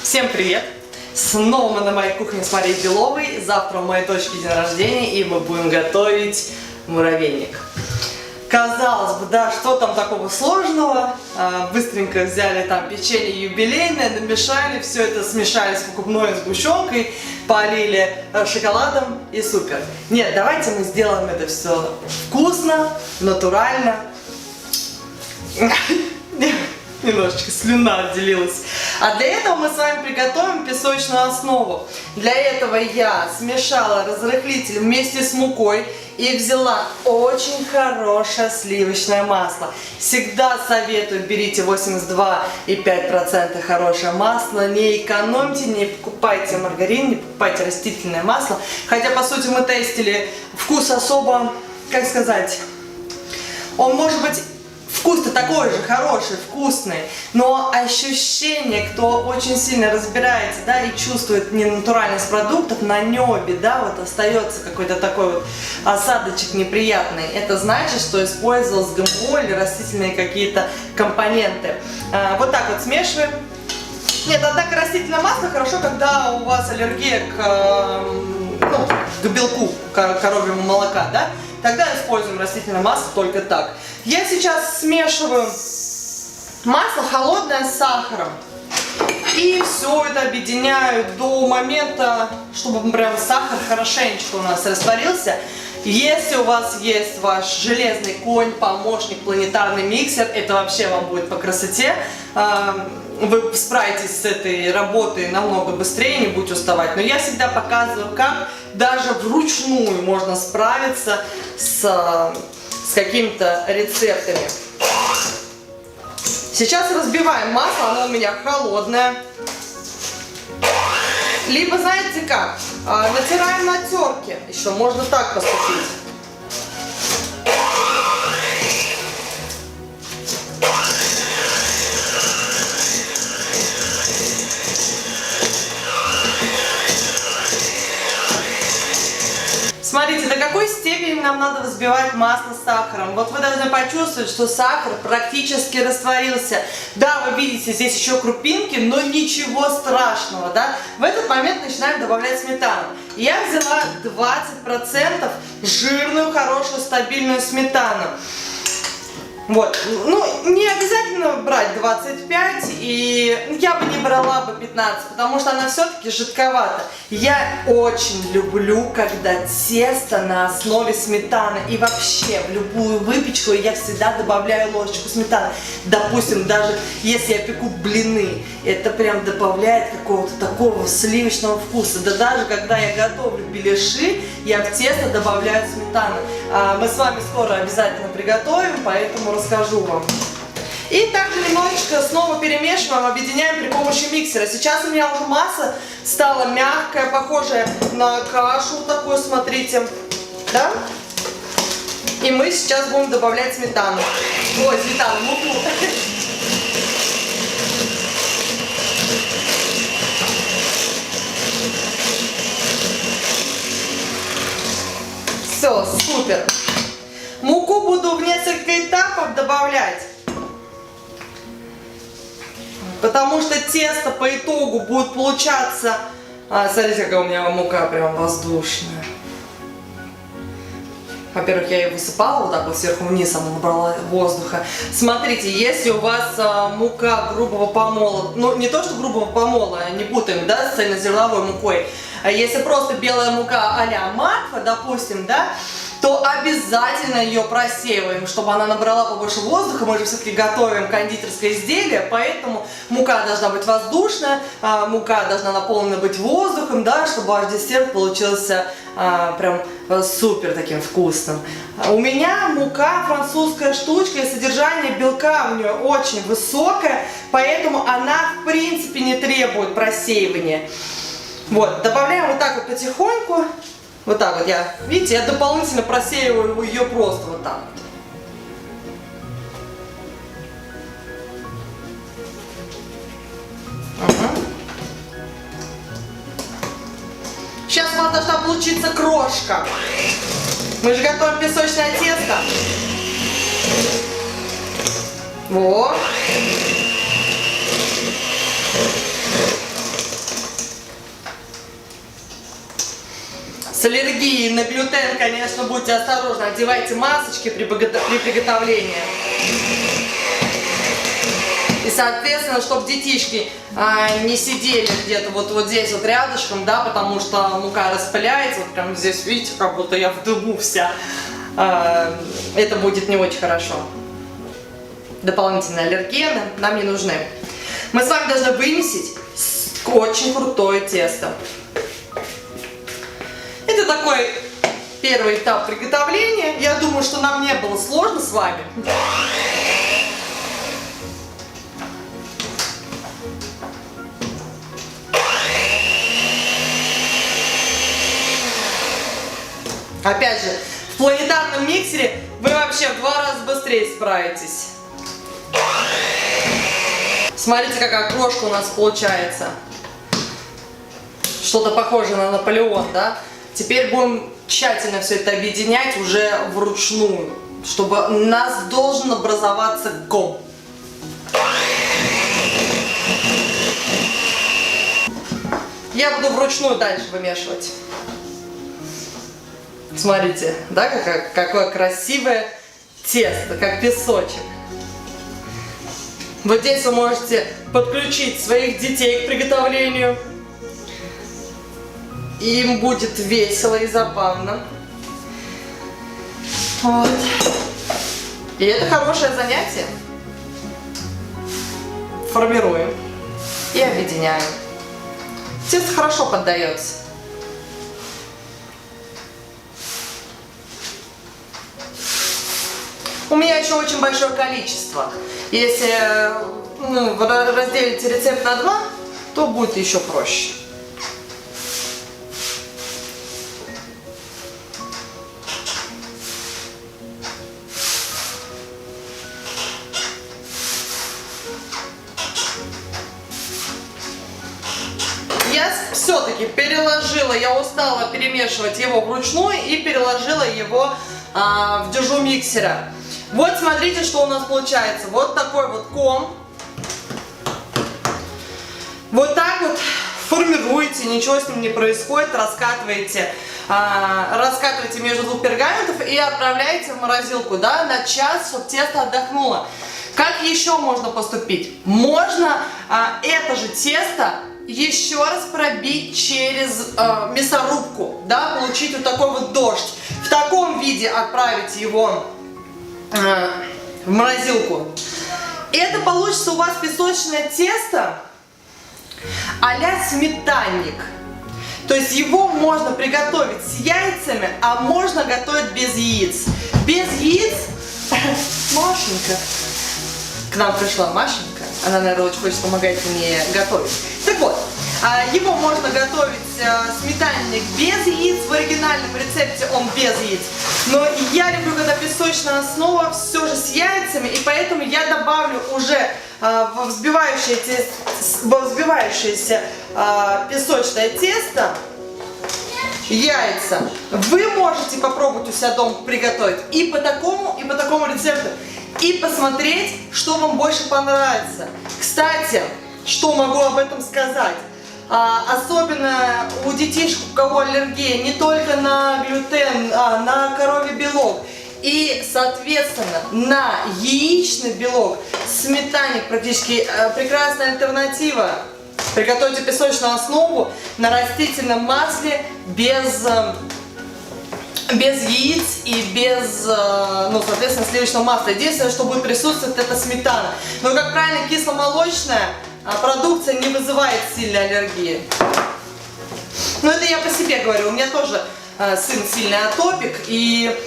Всем привет! Снова мы на моей кухне с Марией Беловой. Завтра у моей дочки день рождения, и мы будем готовить муравейник. Казалось бы, да, что там такого сложного? Быстренько взяли там печенье юбилейное, намешали, все это смешали с покупной сгущенкой, полили шоколадом и супер. Нет, давайте мы сделаем это все вкусно, натурально. Немножечко слюна отделилась. А для этого мы с вами приготовим песочную основу. Для этого я смешала разрыхлитель вместе с мукой и взяла очень хорошее сливочное масло. Всегда советую, берите 82,5% хорошее масло. Не экономьте, не покупайте маргарин, не покупайте растительное масло. Хотя, по сути, мы тестили, вкус особо, как сказать, он может быть... Вкус-то такой же, хороший, вкусный, но ощущение, кто очень сильно разбирается, да, и чувствует ненатуральность продуктов, на небе, да, вот остается какой-то такой вот осадочек неприятный. Это значит, что использовалось ГМО или растительные какие-то компоненты. Вот так вот смешиваем. Нет, однако растительное масло хорошо, когда у вас аллергия к белку коровьего молока, да? Тогда используем растительное масло только так. Я сейчас смешиваю масло холодное с сахаром. И все это объединяю до момента, чтобы прям сахар хорошенечко у нас растворился. Если у вас есть ваш железный конь, помощник, планетарный миксер, это вообще вам будет по красоте. Вы справитесь с этой работой намного быстрее, не будете уставать. Но я всегда показываю, как даже вручную можно справиться с какими-то рецептами. Сейчас разбиваем масло, оно у меня холодное. Либо, знаете как, натираем на терке. Еще можно так поступить. Смотрите, до какой степени нам надо взбивать масло с сахаром. Вот вы должны почувствовать, что сахар практически растворился. Да, вы видите, здесь еще крупинки, но ничего страшного, да. В этот момент начинаем добавлять сметану. Я взяла 20% жирную, хорошую, стабильную сметану. Вот, ну, не обязательно брать 25, и я бы не брала бы 15, потому что она все-таки жидковата. Я очень люблю, когда тесто на основе сметаны, и вообще в любую выпечку я всегда добавляю ложечку сметаны. Допустим, даже если я пеку блины, это прям добавляет какого-то такого сливочного вкуса. Да даже когда я готовлю беляши, я в тесто добавляю сметану. Мы с вами скоро обязательно приготовим, поэтому расскажу вам. И также немножечко снова перемешиваем, объединяем при помощи миксера. Сейчас у меня уже масса стала мягкая, похожая на кашу такую, смотрите, да? И мы сейчас будем добавлять сметану. Ой, сметану, муку. Все, супер. Муку буду в несколько этапов добавлять, потому что тесто по итогу будет получаться... смотрите, какая у меня мука прям воздушная. Во-первых, я ее высыпала вот так вот сверху вниз, она набрала воздуха. Смотрите, если у вас мука грубого помола, ну не то что грубого помола, не путаем, да, с цельнозерновой мукой, а если просто белая мука а-ля макфа, допустим, да, то обязательно ее просеиваем, чтобы она набрала побольше воздуха. Мы же все-таки готовим кондитерское изделие, поэтому мука должна быть воздушная, мука должна наполнена быть воздухом, да, чтобы ваш десерт получился прям супер таким вкусным. У меня мука французская штучка, и содержание белка в нее очень высокое, поэтому она в принципе не требует просеивания. Вот, добавляем вот так вот потихоньку. Вот так вот я, видите, я дополнительно просеиваю ее просто вот так вот. Ага. Сейчас у вас должна получиться крошка. Мы же готовим песочное тесто. Вот. с аллергией на глютен, конечно, будьте осторожны, одевайте масочки при приготовлении. И, соответственно, чтобы детишки не сидели где-то вот здесь вот рядышком, да, потому что мука распыляется, вот прям здесь, видите, как будто я в дыму вся. Это будет не очень хорошо. Дополнительные аллергены нам не нужны. Мы с вами должны вымесить очень крутое тесто. Это такой первый этап приготовления. Я думаю, что нам не было сложно с вами. Опять же, в планетарном миксере вы вообще в 2 раза быстрее справитесь. Смотрите, какая крошка у нас получается. Что-то похожее на Наполеон, да? Теперь будем тщательно все это объединять уже вручную, чтобы у нас должен образоваться ком. Я буду вручную дальше вымешивать. Смотрите, да, какое красивое тесто, как песочек. Вот здесь вы можете подключить своих детей к приготовлению. Им будет весело и забавно. Вот. И это хорошее занятие. Формируем и объединяем. Тесто хорошо поддается. У меня еще очень большое количество. Если разделите рецепт на 2, то будет еще проще. Я все-таки переложила, я устала перемешивать его вручную и переложила его в дюжу миксера. Вот смотрите, что у нас получается. Вот такой вот ком. Вот так вот формируете, ничего с ним не происходит, раскатываете между 2 пергаментов и отправляете в морозилку, да, на час, чтобы тесто отдохнуло. Как еще можно поступить? Можно это же тесто еще раз пробить через мясорубку, да, получить вот такой вот дождь. В таком виде отправить его в морозилку. И это получится у вас песочное тесто а-ля сметанник. То есть его можно приготовить с яйцами, а можно готовить без яиц. Без яиц Машенька. К нам пришла Машенька. Она, наверное, очень хочет помогать мне готовить. Так вот, его можно готовить сметанник без яиц. В оригинальном рецепте он без яиц. Но я люблю, когда песочная основа все же с яйцами. И поэтому я добавлю уже во взбивающееся песочное тесто яйца. Вы можете попробовать у себя дома приготовить и по такому рецепту. И посмотреть, что вам больше понравится. Кстати, что могу об этом сказать? Особенно у детишек, у кого аллергия не только на глютен, на коровий белок. И, соответственно, на яичный белок сметанник практически прекрасная альтернатива. Приготовьте песочную основу на растительном масле без яиц и без, соответственно, сливочного масла. Единственное, что будет присутствовать, это сметана. Но, как правильно, кисломолочная продукция не вызывает сильной аллергии. Но это я по себе говорю. У меня тоже сын сильный атопик, и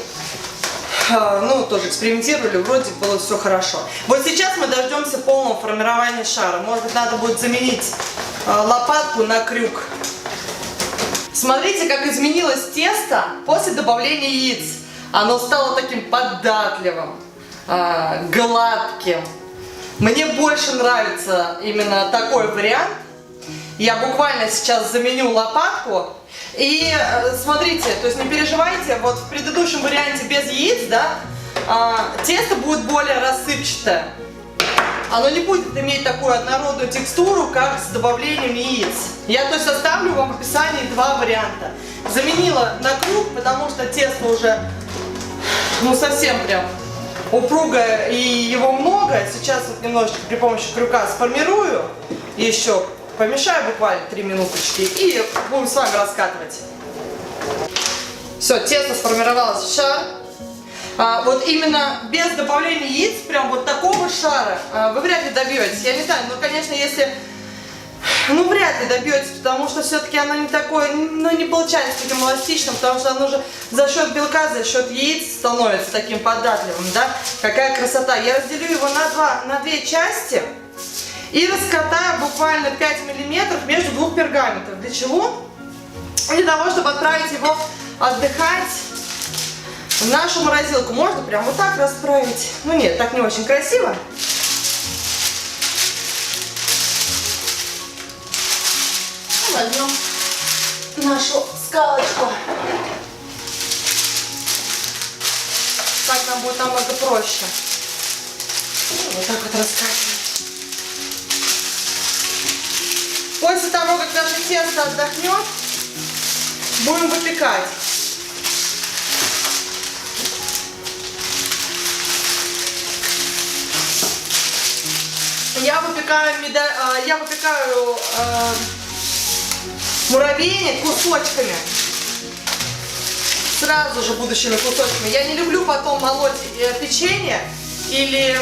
тоже экспериментировали, вроде было все хорошо. Вот сейчас мы дождемся полного формирования шара. Может быть, надо будет заменить лопатку на крюк. Смотрите, как изменилось тесто после добавления яиц. Оно стало таким податливым, гладким. Мне больше нравится именно такой вариант. Я буквально сейчас заменю лопатку. И смотрите, то есть не переживайте, вот в предыдущем варианте без яиц, да, тесто будет более рассыпчатое. оно не будет иметь такую однородную текстуру, как с добавлением яиц. Я то есть оставлю вам в описании два варианта. Заменила на круг, потому что тесто уже, ну, совсем прям упругое и его много. Сейчас вот немножечко при помощи крюка сформирую, еще помешаю буквально 3 минуточки и будем с вами раскатывать. Все, тесто сформировалось в шар. Вот именно без добавления яиц, прям вот такого шара вы вряд ли добьетесь. Я не знаю, ну, конечно, если... Ну, вряд ли добьетесь, потому что все-таки оно не такое, ну, не получается таким эластичным, потому что оно же за счет белка, за счет яиц становится таким податливым, да? Какая красота. Я разделю его на две части и раскатаю буквально 5 миллиметров между двух пергаментов. Для чего? Для того, чтобы отправить его отдыхать в нашу морозилку. Можно прям вот так расправить. Ну нет, так не очень красиво. Возьмем нашу скалочку. Так нам будет намного проще. Вот так вот раскатываем. После того, как наше тесто отдохнет, будем выпекать. Я выпекаю муравейник кусочками. Сразу же будущими кусочками. Я не люблю потом молоть печенье или,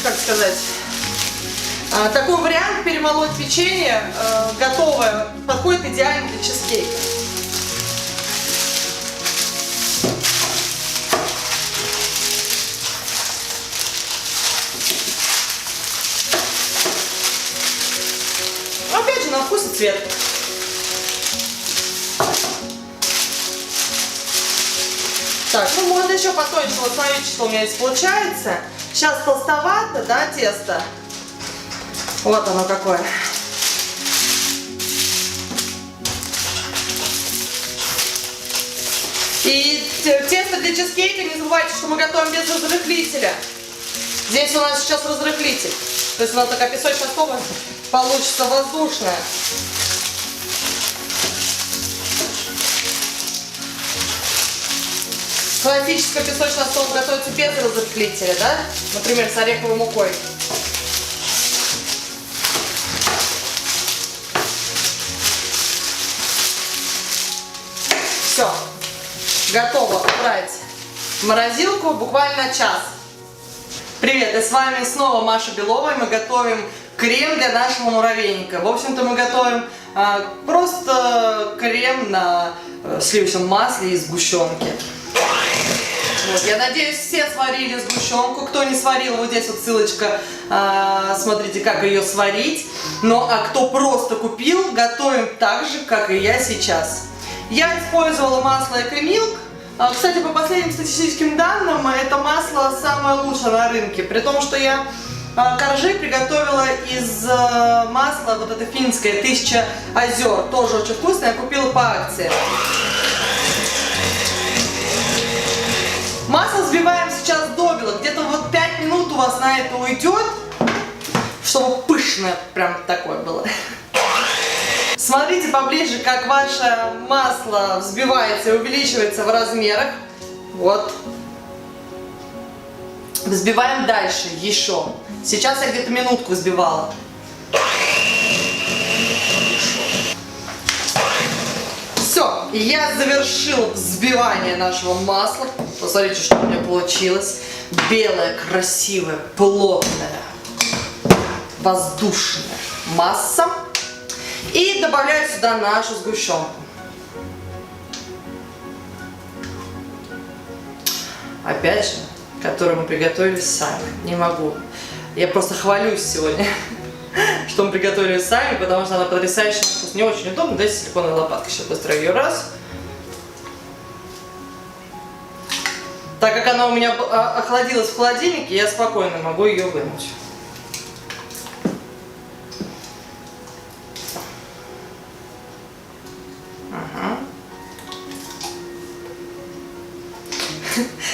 как сказать, такой вариант перемолоть печенье готовое подходит идеально для чизкейка. Опять же на вкус и цвет. Так, ну можно еще потоньше. Вот смотрите, что у меня здесь получается. Сейчас толстовато, да, тесто. Вот оно какое. И тесто для чизкейка, не забывайте, что мы готовим без разрыхлителя. Здесь у нас сейчас разрыхлитель. То есть у нас такая песочная основа получится воздушная. Классическая песочная основа готовится без разрыхлителя, да? Например, с ореховой мукой. Все, готово отправить в морозилку буквально час. Привет, и с вами снова Маша Белова, и мы готовим крем для нашего муравейника. В общем-то, мы готовим просто крем на сливочном масле и сгущенке. Вот, я надеюсь, все сварили сгущенку. Кто не сварил, вот здесь вот ссылочка, смотрите, как ее сварить. Ну, а кто просто купил, готовим так же, как и я сейчас. Я использовала масло Экомилк. Кстати, по последним статистическим данным, это масло самое лучшее на рынке. При том, что я коржи приготовила из масла, вот это финское, 1000 озер. Тоже очень вкусное, я купила по акции. Масло взбиваем сейчас до бела. Где-то вот 5 минут у вас на это уйдет, чтобы пышное прям такое было. Смотрите поближе, как ваше масло взбивается и увеличивается в размерах. Вот. Взбиваем дальше еще. Сейчас я где-то минутку взбивала. Все, я завершила взбивание нашего масла. Посмотрите, что у меня получилось. Белая, красивая, плотная, воздушная масса. И добавляю сюда нашу сгущенку. Опять же, которую мы приготовили сами. Не могу. Я просто хвалюсь сегодня, что мы приготовили сами, потому что она потрясающая вкус. Не очень удобно. Дайте силиконовой лопаткой. Сейчас быстро ее раз. Так как она у меня охладилась в холодильнике, я спокойно могу ее вынуть.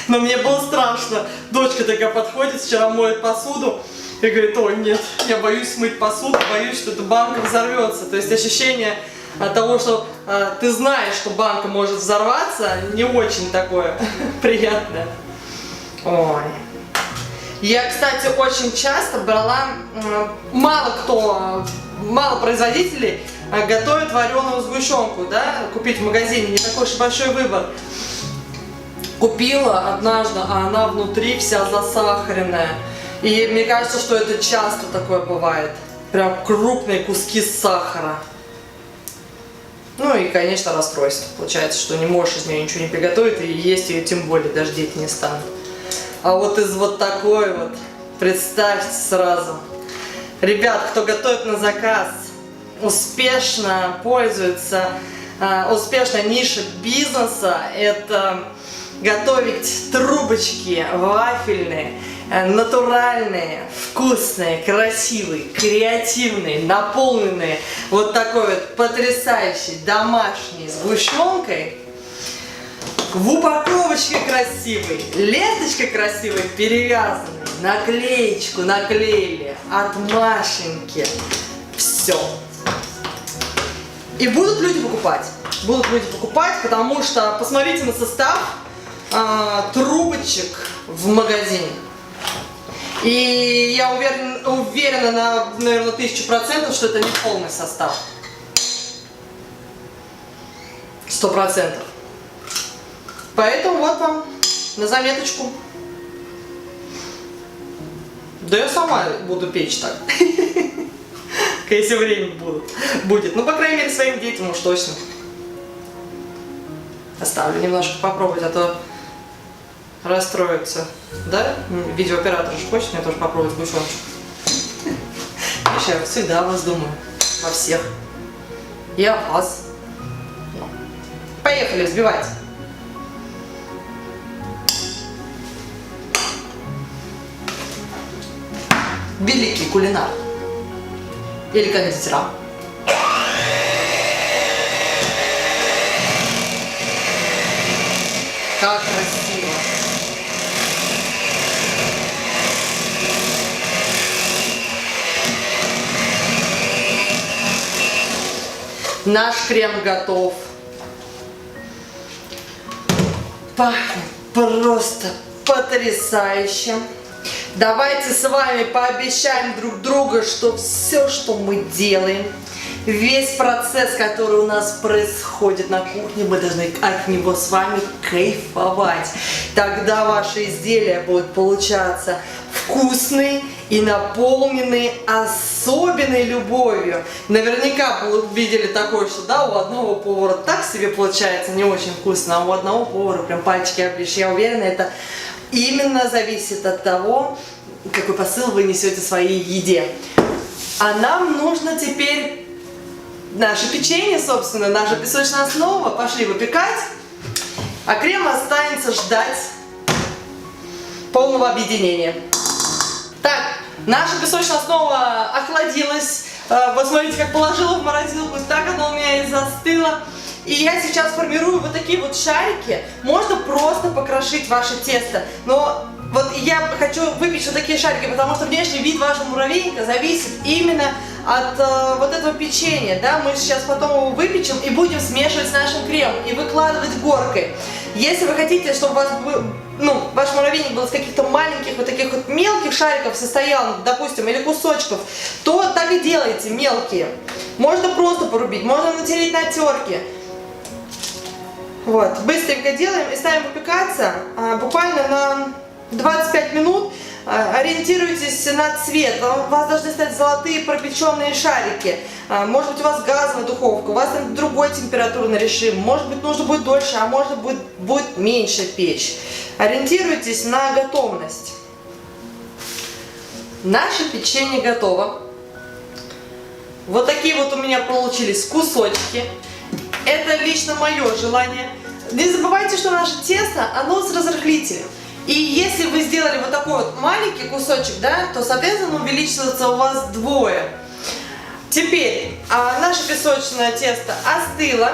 Но мне было страшно. Дочка такая подходит, вчера моет посуду и говорит: ой, нет, я боюсь мыть посуду, боюсь, что эта банка взорвется. То есть ощущение от того, что ты знаешь, что банка может взорваться, не очень такое приятное. Ой. Я, кстати, очень часто брала, мало производителей готовят вареную сгущенку, да, купить в магазине, не такой уж большой выбор. Купила однажды, а она внутри вся засахаренная. И мне кажется, что это часто такое бывает. Прям крупные куски сахара. Ну и, конечно, расстройство. Получается, что не можешь из нее ничего не приготовить, и есть ее тем более даже дети не станут. А вот из вот такой вот, представьте сразу. Ребят, кто готовит на заказ, успешно пользуется, успешная ниша бизнеса, это готовить трубочки вафельные, натуральные, вкусные, красивые, креативные, наполненные вот такой вот потрясающей домашней сгущенкой, в упаковочке красивой, ленточкой красивой перевязанной, наклеечку наклеили от Машеньки. Все. И будут люди покупать. Будут люди покупать, потому что посмотрите на состав трубочек в магазине. И я уверена на, наверное, 1000%, что это не полный состав. 100%. Поэтому вот вам на заметочку. Да я сама буду печь так. Если время будет. Ну, по крайней мере, своим детям уж точно. Оставлю немножко попробовать, а то расстроится. Да? Видеооператор же хочет мне тоже попробовать сгущеночку. Я всегда о вас думаю. Во всех. И о вас. Поехали взбивать. Великий кулинар. Или кондитера. Как красиво. Наш крем готов. Пахнет просто потрясающе. Давайте с вами пообещаем друг другу, что все, что мы делаем, весь процесс, который у нас происходит на кухне, мы должны от него с вами кайфовать. Тогда ваши изделия будут получаться вкусные и наполненные особенной любовью. Наверняка вы видели такое, что да, у одного повара так себе получается не очень вкусно, а у одного повара прям пальчики оближешь. Я уверена, это именно зависит от того, какой посыл вы несете своей еде. А нам нужно теперь наше печенье, собственно, наша песочная основа. Пошли выпекать, а крем останется ждать полного объединения. Так, наша песочная основа охладилась. Вот смотрите, как положила в морозилку, так она у меня и застыла. И я сейчас формирую вот такие вот шарики. Можно просто покрошить ваше тесто. Но вот я хочу выпечь вот такие шарики, потому что внешний вид вашего муравейника зависит именно от вот этого печенья. Да? Мы сейчас потом его выпечем и будем смешивать с нашим кремом и выкладывать горкой. Если вы хотите, чтобы у вас ваш муравейник был из каких-то маленьких вот таких вот мелких шариков состоял, допустим, или кусочков, то так и делайте, мелкие. Можно просто порубить, можно натереть на терке. Вот, быстренько делаем и ставим выпекаться буквально на 25 минут. Ориентируйтесь на цвет. У вас должны стать золотые пропеченные шарики. Может быть, у вас газовая духовка, у вас там другой температурный режим. Может быть, нужно будет дольше, а может будет меньше печь. Ориентируйтесь на готовность. Наше печенье готово. Вот такие вот у меня получились кусочки. Это лично мое желание. Не забывайте, что наше тесто, оно с разрыхлителем. И если вы сделали вот такой вот маленький кусочек, да, то, соответственно, увеличивается у вас вдвое. Теперь наше песочное тесто остыло.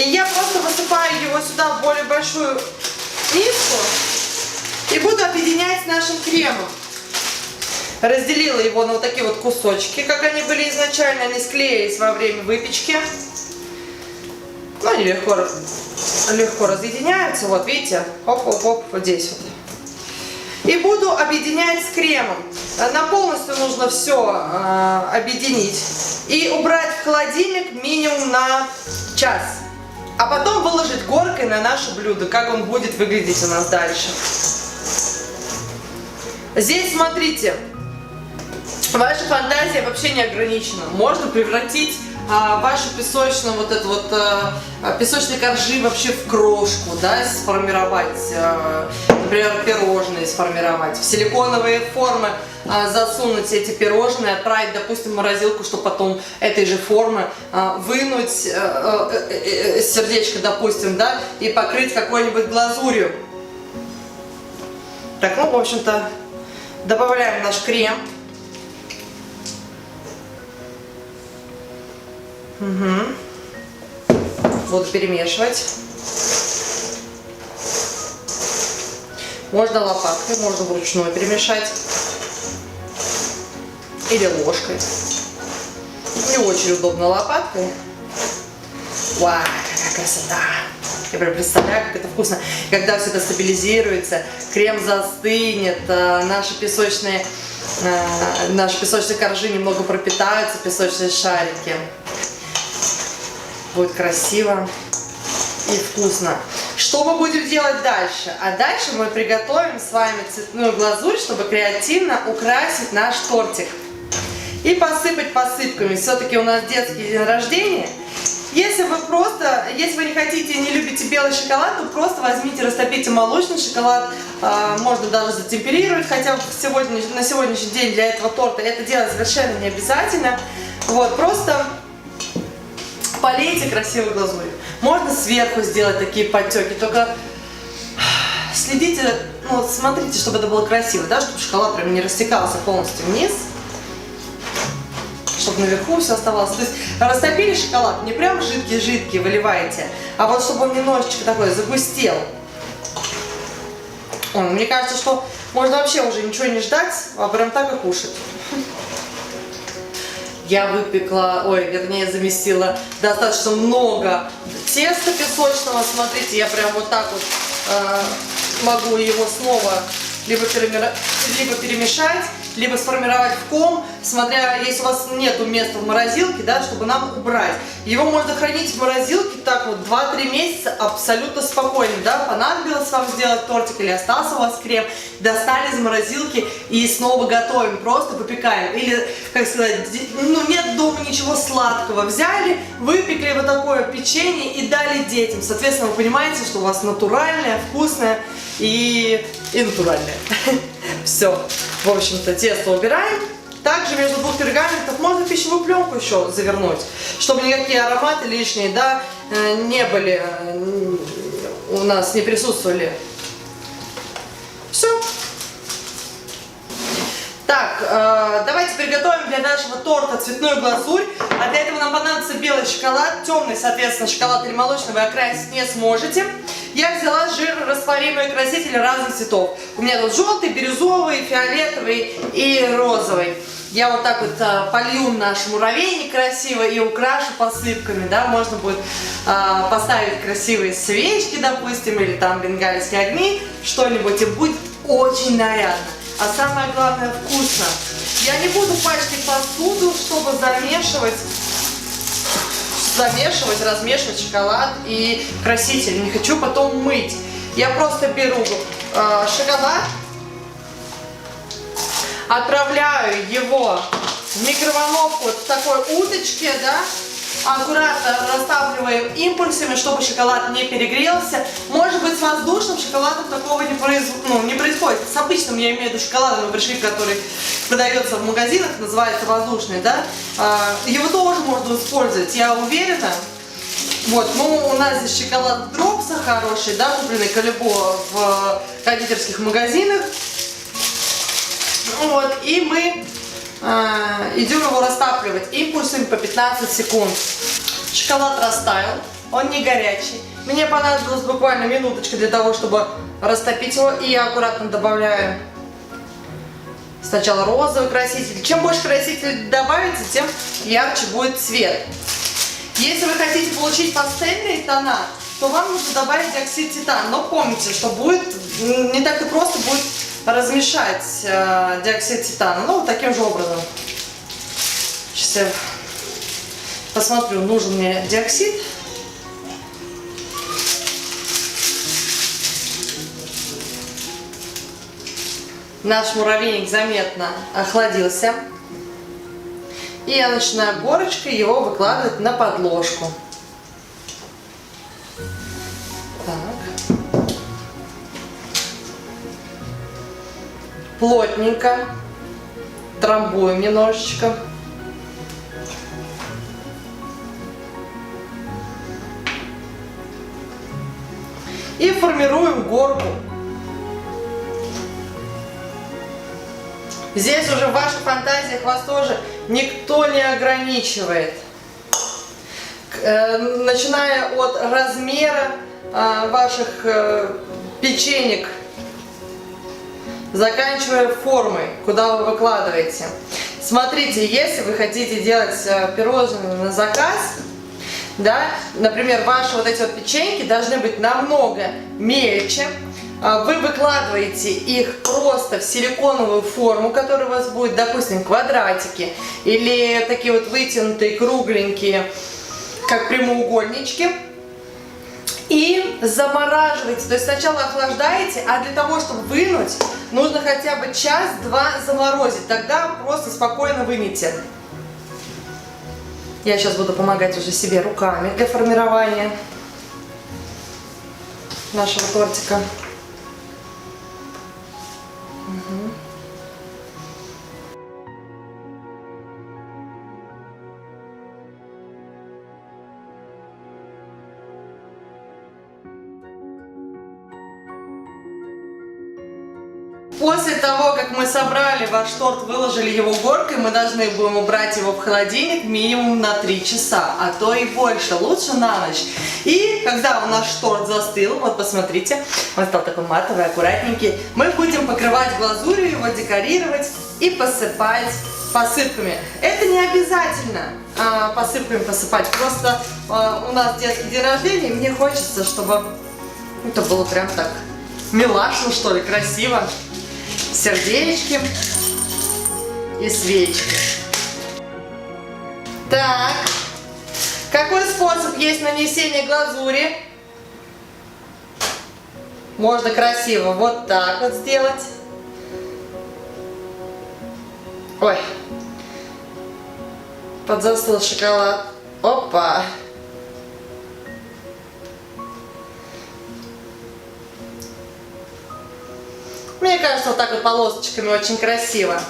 И я просто высыпаю его сюда в более большую миску и буду объединять с нашим кремом. Разделила его на вот такие вот кусочки, как они были изначально, они склеились во время выпечки. Ну, они легко разъединяются, вот видите, хоп-хоп-хоп, вот здесь вот. И буду объединять с кремом. На полностью нужно все объединить и убрать в холодильник минимум на час. А потом выложить горкой на наше блюдо, как он будет выглядеть у нас дальше. Здесь, смотрите, ваша фантазия вообще не ограничена. Можно превратить вашу песочную, вот эту вот песочные коржи вообще в крошку, да, сформировать, например, пирожные сформировать, в силиконовые формы засунуть эти пирожные, отправить, допустим, в морозилку, чтобы потом этой же формы вынуть сердечко, допустим, да, и покрыть какой-нибудь глазурью. Так, ну, в общем-то, добавляем наш крем. Угу. Буду перемешивать. Можно лопаткой, можно вручную перемешать. Или ложкой. Не очень удобно лопаткой. Вау, какая красота! Я прям представляю, как это вкусно. Когда все это стабилизируется, крем застынет, наши песочные коржи немного пропитаются, песочные шарики. Будет красиво и вкусно. Что мы будем делать дальше? А дальше мы приготовим с вами цветную глазурь, чтобы креативно украсить наш тортик. И посыпать посыпками. Все-таки у нас детский день рождения. Если вы не хотите и не любите белый шоколад, то просто возьмите, растопите молочный шоколад. Можно даже затемперировать, хотя на сегодняшний день для этого торта это делать совершенно не обязательно. Вот, просто полейте красивой глазурью. Можно сверху сделать такие подтеки, только следите, ну, смотрите, чтобы это было красиво, да, чтобы шоколад прям не растекался полностью вниз, чтобы наверху все оставалось. То есть растопили шоколад, не прям жидкий-жидкий выливаете, а вот чтобы он немножечко такой загустел. Мне кажется, что можно вообще уже ничего не ждать, а прям так и кушать. Я выпекла, замесила достаточно много теста песочного. Смотрите, я прям вот так вот могу его снова либо перемешать, либо сформировать в ком, смотря, если у вас нету места в морозилке, да, чтобы нам убрать. Его можно хранить в морозилке так вот 2-3 месяца абсолютно спокойно, да, понадобилось вам сделать тортик или остался у вас крем, достали из морозилки и снова готовим, просто выпекаем. Или, как сказать, ну нет дома ничего сладкого, взяли, выпекли вот такое печенье и дали детям. Соответственно, вы понимаете, что у вас натуральное, вкусное и натуральное. Все. В общем-то, тесто убираем. Также между двух пергаментов можно пищевую пленку еще завернуть, чтобы никакие ароматы лишние, да, не были, у нас не присутствовали. Все. Так, давайте приготовим для нашего торта цветную глазурь. А для этого нам понадобится белый шоколад, темный, соответственно, шоколад или молочный вы окрасить не сможете. Я взяла жирорастворимые красители разных цветов. У меня тут желтый, бирюзовый, фиолетовый и розовый. Я вот так вот полью наш муравейник красиво и украшу посыпками, да, можно будет поставить красивые свечки, допустим, или там бенгальские огни, что-нибудь, и будет очень нарядно. А самое главное, вкусно. Я не буду пачкать посуду, чтобы размешивать шоколад и краситель. Не хочу потом мыть. Я просто беру шоколад, отправляю его в микроволновку вот в такой уточке, да, аккуратно растапливаем импульсами, чтобы шоколад не перегрелся. Может быть, с воздушным шоколадом такого не происходит. С обычным, я имею в виду, шоколадом, который продается в магазинах, называется воздушный, да, его тоже можно использовать, я уверена. Вот, у нас здесь шоколад Дропса хороший, да, купленный Калибо в кондитерских магазинах. Вот, и мы идем его растапливать импульсами по 15 секунд. Шоколад растаял. он не горячий. Мне понадобилось буквально минуточка для того, чтобы растопить его. И я аккуратно добавляю сначала розовый краситель. Чем больше красителей добавите, тем ярче будет цвет. Если вы хотите получить пастельные тона, то вам нужно добавить диоксид титана. Но помните, что будет не так и просто будет размешать диоксид титана. Ну, вот таким же образом. Сейчас я посмотрю, нужен мне диоксид. Наш муравейник заметно охладился. И я начинаю горочкой его выкладывать на подложку. Так. Плотненько трамбуем немножечко. И формируем горку. Здесь уже в ваших фантазиях вас тоже никто не ограничивает. Начиная от размера ваших печенек, заканчивая формой, куда вы выкладываете. Смотрите, если вы хотите делать пирожные на заказ, да, например, ваши вот эти вот печеньки должны быть намного мельче. Вы выкладываете их просто в силиконовую форму, которая у вас будет, допустим, квадратики или такие вот вытянутые, кругленькие, как прямоугольнички. И замораживаете. То есть сначала охлаждаете, а для того, чтобы вынуть, нужно хотя бы час-два заморозить. Тогда просто спокойно вынете. Я сейчас буду помогать уже себе руками для формирования нашего тортика. После того, как мы собрали ваш торт, выложили его горкой, мы должны будем убрать его в холодильник минимум на 3 часа, а то и больше, лучше на ночь. И когда наш торт застыл, вот посмотрите, он стал такой матовый, аккуратненький, мы будем покрывать глазурью, его декорировать и посыпать посыпками. Это не обязательно посыпками посыпать, просто у нас детский день рождения, и мне хочется, чтобы это было прям так милашно, что ли, красиво. Сердечки и свечки. Так, какой способ есть нанесения глазури? Можно красиво вот так вот сделать. Ой, подзастыл шоколад. Опа! Мне кажется, вот так вот полосочками очень красиво.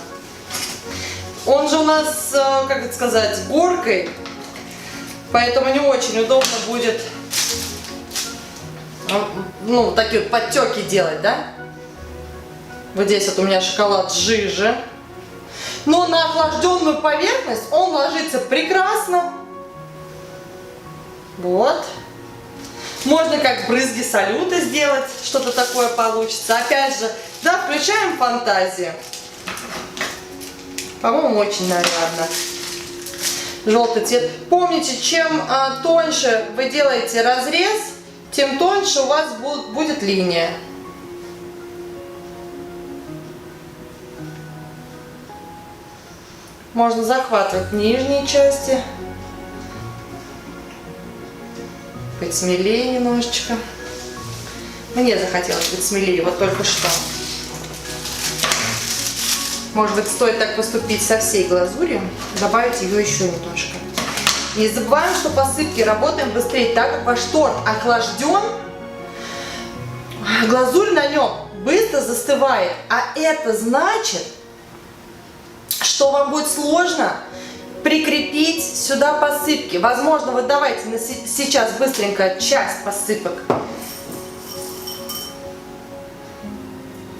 Он же у нас, как это сказать, с горкой, поэтому не очень удобно будет, ну, такие вот подтеки делать, да? Вот здесь вот у меня шоколад жиже. Но на охлажденную поверхность он ложится прекрасно. Вот. Можно как брызги салюта сделать, что-то такое получится. Опять же, да, включаем фантазию. По-моему, очень нарядно. Желтый цвет. Помните, чем тоньше вы делаете разрез, тем тоньше у вас будет линия. Можно захватывать нижние части. Быть смелее немножечко. Мне захотелось быть смелее, вот только что. Может быть, стоит так поступить со всей глазурью, добавить ее еще немножко. Не забываем, что посыпки работаем быстрее, так как ваш торт охлажден, глазурь на нем быстро застывает, а это значит, что вам будет сложно прикрепить сюда посыпки. Возможно, вы давайте сейчас быстренько часть посыпок.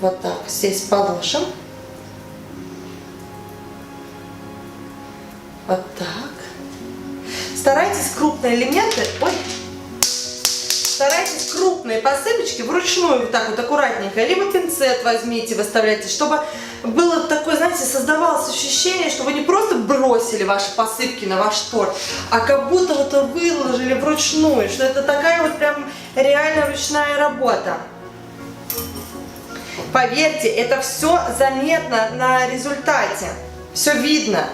Вот так здесь положим. Вот так. Старайтесь крупные элементы старайтесь крупные посыпочки вручную вот так вот аккуратненько, либо пинцет возьмите, выставляйте, чтобы было такое, знаете, создавалось ощущение, что вы не просто бросили ваши посыпки на ваш торт, а как будто вот выложили вручную, что это такая вот прям реально ручная работа. Поверьте, это все заметно на результате, все видно,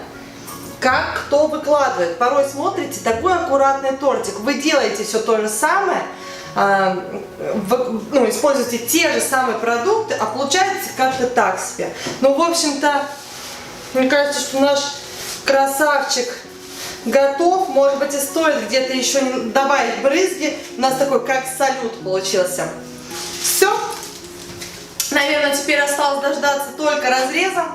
как кто выкладывает. Порой смотрите, такой аккуратный тортик, вы делаете все то же самое, используете те же самые продукты, а получается как-то так себе. Ну, в общем-то, мне кажется, что наш красавчик готов. Может быть, и стоит где-то еще добавить брызги. У нас такой как салют получился. Все. Наверное, теперь осталось дождаться только разреза.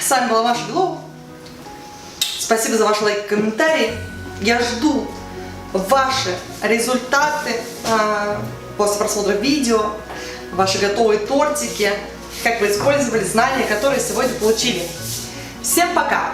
С вами была Маша Белова. Спасибо за ваши лайки и комментарии. Я жду ваши результаты после просмотра видео, ваши готовые тортики, как вы использовали знания, которые сегодня получили. Всем пока!